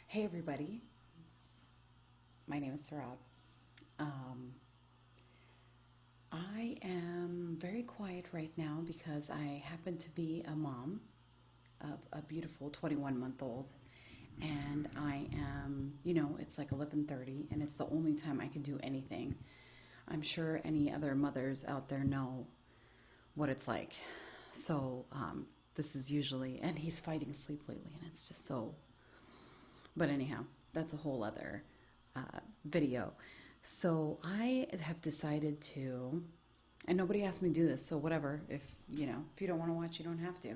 Hey everybody, my name is Sarab. Um, I am very quiet right now because I happen to be a mom of a beautiful 21-month-old, and I am, it's like 11:30 and it's the only time I can do anything. I'm sure any other mothers out there know what it's like. So this is usually, and he's fighting sleep lately, and it's just so. But anyhow, that's a whole other video. So I have decided to, and nobody asked me to do this, so whatever. If you don't want to watch, you don't have to.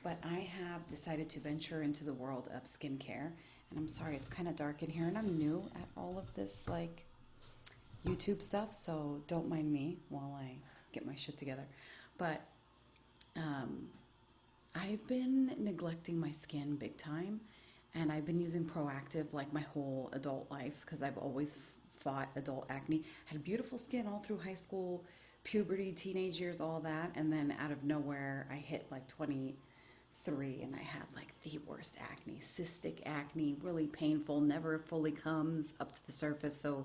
But I have decided to venture into the world of skincare. And I'm sorry, it's kind of dark in here, and I'm new at all of this like YouTube stuff, so don't mind me while I get my shit together. But um, I've been neglecting my skin big time, and I've been using Proactive like my whole adult life because I've always fought adult acne. Had beautiful skin all through high school, puberty, teenage years, all that, and then out of nowhere, I hit like 23 and I had like the worst acne, cystic acne, really painful, never fully comes up to the surface, so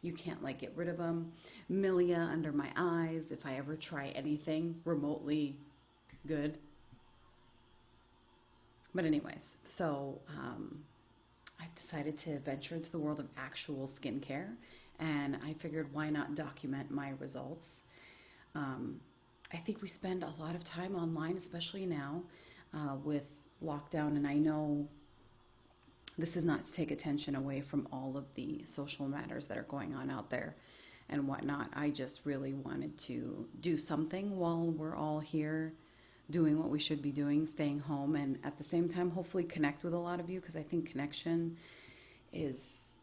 you can't like get rid of them. Milia under my eyes if I ever try anything remotely good. But anyways, I've decided to venture into the world of actual skincare, and I figured why not document my results. Um, I think we spend a lot of time online, especially now with lockdown, and I know this is not to take attention away from all of the social matters that are going on out there and whatnot. I just really wanted to do something while we're all here doing what we should be doing, staying home, and at the same time, hopefully connect with a lot of you because I think connection is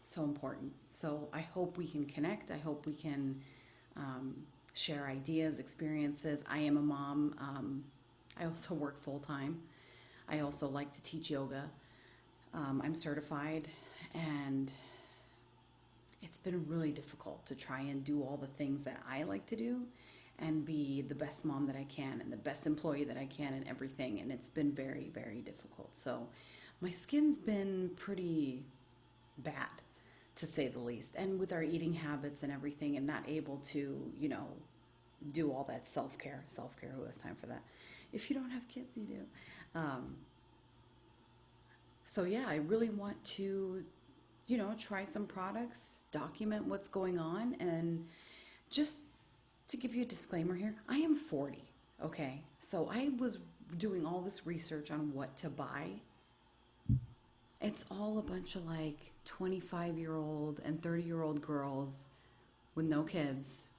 so important. So I hope we can connect. I hope we can um, share ideas, experiences. I am a mom. I also work full time. I also like to teach yoga. I'm certified, and it's been really difficult to try and do all the things that I like to do and be the best mom that I can and the best employee that I can and everything. And it's been very, very difficult. So my skin's been pretty bad, to say the least. And with our eating habits and everything, and not able to, do all that self care. Self care, who has time for that? If you don't have kids, you do. So yeah, I really want to, try some products, document what's going on, and just to give you a disclaimer here, I am 40, okay? So I was doing all this research on what to buy. It's all a bunch of like 25-year-old and 30-year-old girls with no kids.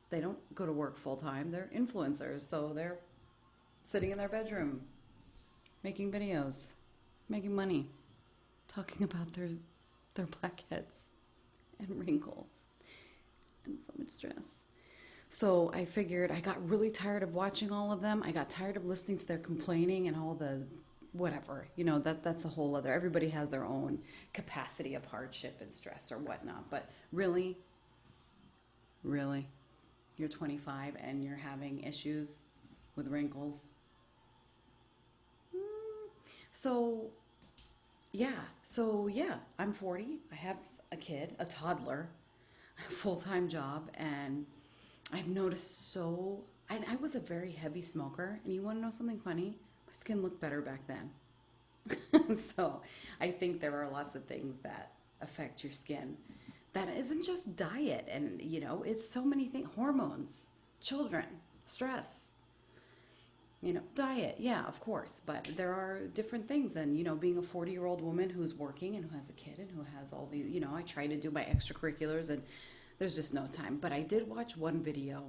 They don't go to work full time. They're influencers, so they're sitting in their bedroom making videos, making money, talking about their blackheads and wrinkles and so much stress. So I figured I got really tired of watching all of them. I got tired of listening to their complaining and all the whatever. That's a whole other. Everybody has their own capacity of hardship and stress or whatnot. But really, really, you're 25 and you're having issues with wrinkles. So yeah, I'm 40. I have a kid, a toddler, a full-time job, and I've noticed and I was a very heavy smoker, and you want to know something funny? My skin looked better back then. So I think there are lots of things that affect your skin. That isn't just diet, and it's so many things. Hormones, children, stress, diet, yeah, of course, but there are different things. And, being a 40-year-old woman who's working and who has a kid and who has all these, I try to do my extracurriculars and there's just no time. But I did watch one video,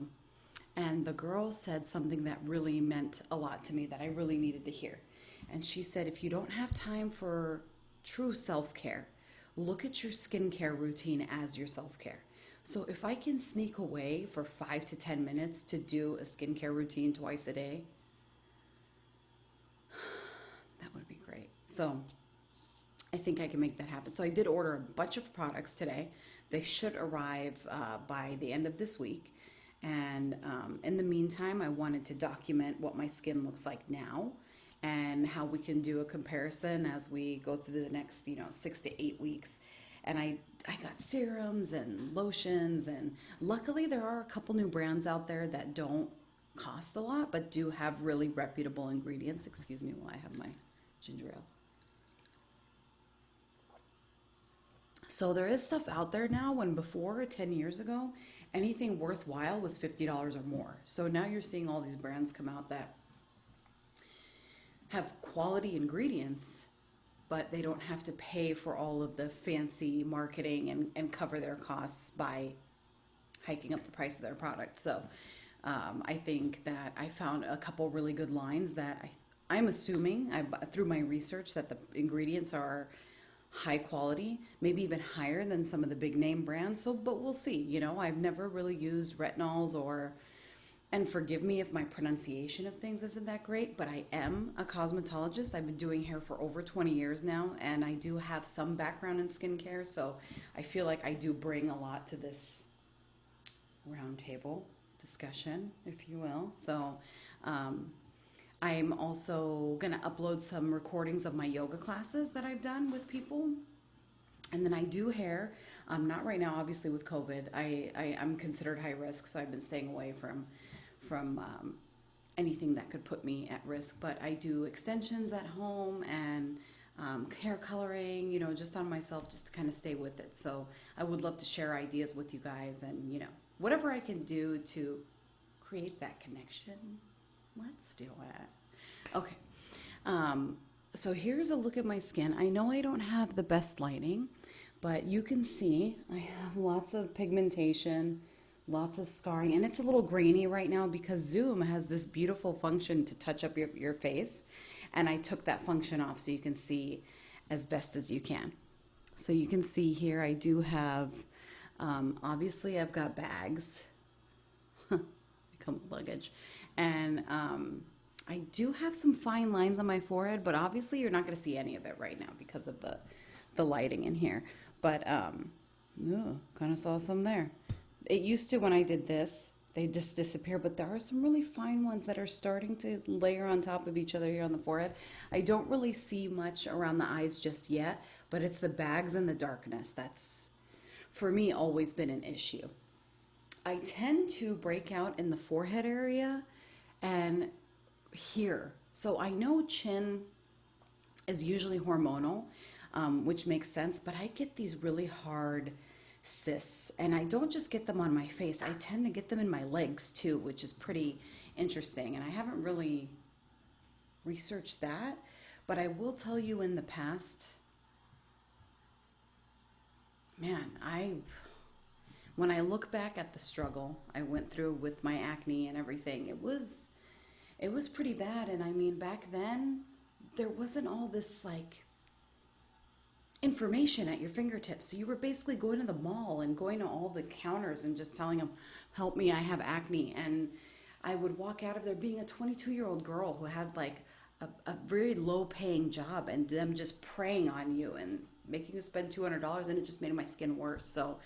and the girl said something that really meant a lot to me that I really needed to hear. And she said, if you don't have time for true self-care, look at your skincare routine as your self-care. So if I can sneak away for 5 to 10 minutes to do a skincare routine twice a day, that would be great. So I think I can make that happen. So I did order a bunch of products today. They should arrive by the end of this week. And in the meantime, I wanted to document what my skin looks like now and how we can do a comparison as we go through the next, 6 to 8 weeks. And I got serums and lotions, and luckily there are a couple new brands out there that don't cost a lot but do have really reputable ingredients. Excuse me while I have my ginger ale. So there is stuff out there now, when before 10 years ago anything worthwhile was $50 or more. So now you're seeing all these brands come out that have quality ingredients, but they don't have to pay for all of the fancy marketing and cover their costs by hiking up the price of their product. So I think that I found a couple really good lines that I'm assuming through my research that the ingredients are high quality, maybe even higher than some of the big name brands. So, but we'll see. I've never really used retinols and forgive me if my pronunciation of things isn't that great, but I am a cosmetologist. I've been doing hair for over 20 years now, and I do have some background in skincare, so I feel like I do bring a lot to this roundtable discussion, if you will. So I'm also going to upload some recordings of my yoga classes that I've done with people. And then I do hair. Not right now, obviously, with COVID. I'm considered high risk, so I've been staying away from anything that could put me at risk. But I do extensions at home and hair coloring, just on myself, just to kind of stay with it. So I would love to share ideas with you guys, and, whatever I can do to create that connection, let's do it. Okay. So here's a look at my skin. I know I don't have the best lighting, but you can see I have lots of pigmentation, lots of scarring, and it's a little grainy right now because Zoom has this beautiful function to touch up your face, and I took that function off so you can see as best as you can. So you can see here I do have, obviously I've got bags, become luggage, and I do have some fine lines on my forehead, but obviously you're not going to see any of it right now because of the lighting in here. But kind of saw some there. It used to, when I did this, they just disappear, but there are some really fine ones that are starting to layer on top of each other here on the forehead. I don't really see much around the eyes just yet, but it's the bags and the darkness that's, for me, always been an issue. I tend to break out in the forehead area and here. So I know chin is usually hormonal, which makes sense, but I get these really hard cysts, and I don't just get them on my face. I tend to get them in my legs too, which is pretty interesting, and I haven't really researched that, but I will tell you in the past, man, when I look back at the struggle I went through with my acne and everything, it was pretty bad. And I mean, back then, there wasn't all this information at your fingertips. So you were basically going to the mall and going to all the counters and just telling them, help me, I have acne. And I would walk out of there being a 22-year-old girl who had a very low paying job, and them just preying on you and making you spend $200, and it just made my skin worse. So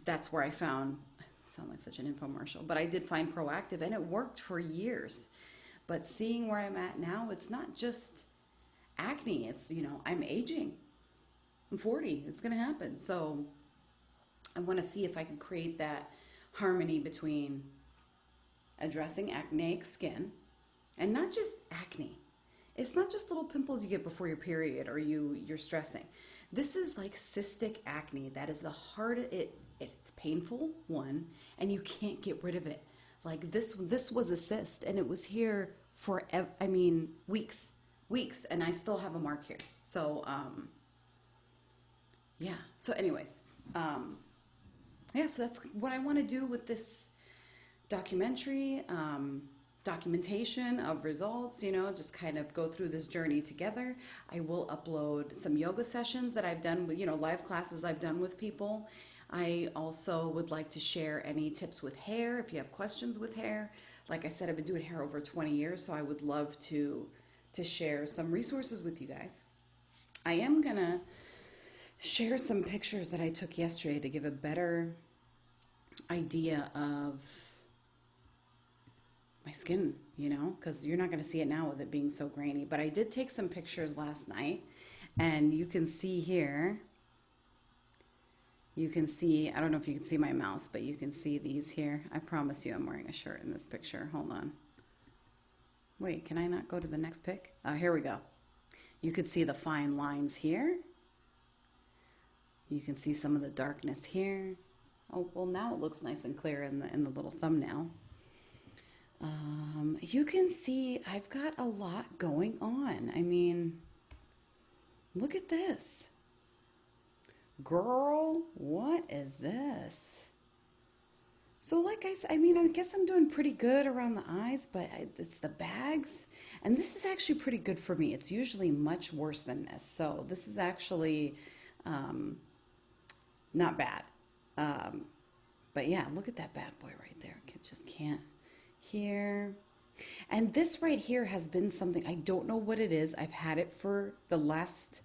that's where I found, sound like such an infomercial, but I did find Proactive, and it worked for years. But seeing where I'm at now, it's not just acne. It's, I'm aging. I'm 40. It's going to happen. So I want to see if I can create that harmony between addressing acneic skin and not just acne. It's not just little pimples you get before your period or you're stressing. This is like cystic acne. That is the hardest. It's painful, one, and you can't get rid of it. Like this was a cyst, and it was here for, weeks, and I still have a mark here. So, yeah. So anyways, so that's what I want to do with this documentary, documentation of results, just kind of go through this journey together. I will upload some yoga sessions that I've done with, live classes I've done with people. I also would like to share any tips with hair if you have questions with hair. Like I said, I've been doing hair over 20 years, so I would love to share some resources with you guys. I am going to share some pictures that I took yesterday to give a better idea of my skin, you know, because you're not going to see it now with it being so grainy. But I did take some pictures last night, and you can see here, you can see, I don't know if you can see my mouse, but you can see these here. I promise you I'm wearing a shirt in this picture. Hold on. Wait, can I not go to the next pic? Here we go. You could see the fine lines here. You can see some of the darkness here. Oh, well, now it looks nice and clear in the little thumbnail. You can see I've got a lot going on. I mean, look at this. Girl, what is this? So like I said, I mean, I guess I'm doing pretty good around the eyes, but it's the bags. And this is actually pretty good for me. It's usually much worse than this. So this is actually not bad. But yeah, look at that bad boy right there. Just can't. Here. And this right here has been something, I don't know what it is. I've had it for the last,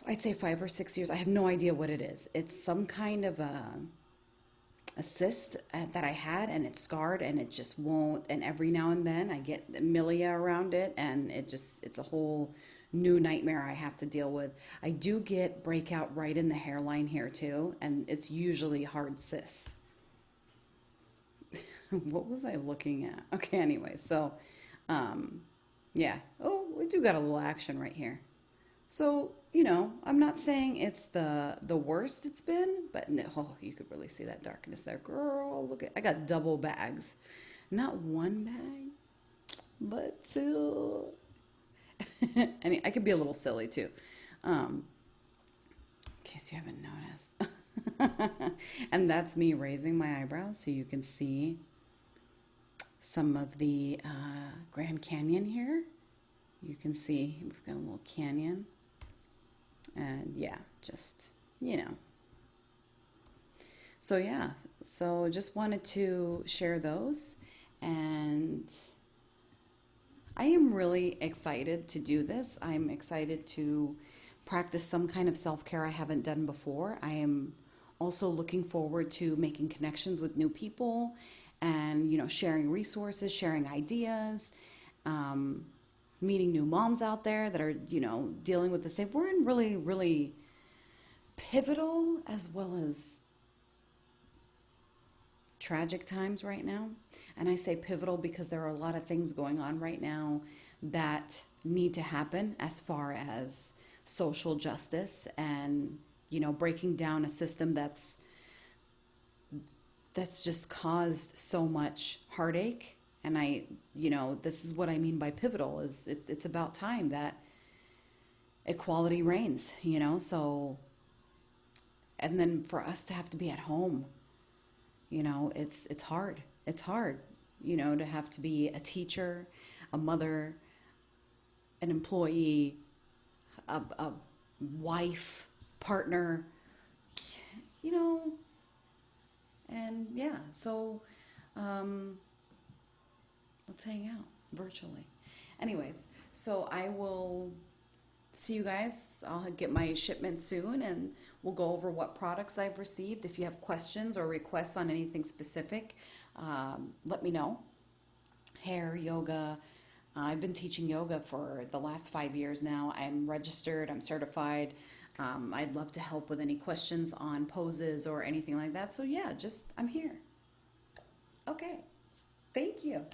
I'd say 5 or 6 years. I have no idea what it is. It's some kind of a cyst that I had, and it's scarred, and it just won't. And every now and then I get milia around it, and it's a whole new nightmare I have to deal with. I do get breakout right in the hairline here too, and it's usually hard cysts. What was I looking at? Okay, anyway, so yeah. Oh, we do got a little action right here. So, you know, I'm not saying it's the worst it's been, but no, oh, you could really see that darkness there. Girl, look at, I got double bags. Not one bag, but two. I mean, I could be a little silly too. In case you haven't noticed. And that's me raising my eyebrows so you can see some of the Grand Canyon here. You can see we've got a little canyon. And yeah, just, you know. So yeah, so just wanted to share those. And I am really excited to do this. I'm excited to practice some kind of self-care I haven't done before. I am also looking forward to making connections with new people and, you know, sharing resources, sharing ideas, meeting new moms out there that are, you know, dealing with the same. We're in really, really pivotal as well as tragic times right now. And I say pivotal because there are a lot of things going on right now that need to happen as far as social justice and, you know, breaking down a system that's just caused so much heartache. And I, you know, this is what I mean by pivotal, is it's about time that equality reigns, you know. So, and then for us to have to be at home, you know, it's hard. It's hard, you know, to have to be a teacher, a mother, an employee, a wife, partner, you know. And yeah, so let's hang out virtually. Anyways, so I will see you guys. I'll get my shipment soon, and we'll go over what products I've received. If you have questions or requests on anything specific, let me know. Hair, yoga. I've been teaching yoga for the last 5 years now. I'm registered, I'm certified. I'd love to help with any questions on poses or anything like that. So yeah, just, I'm here. Okay. Thank you.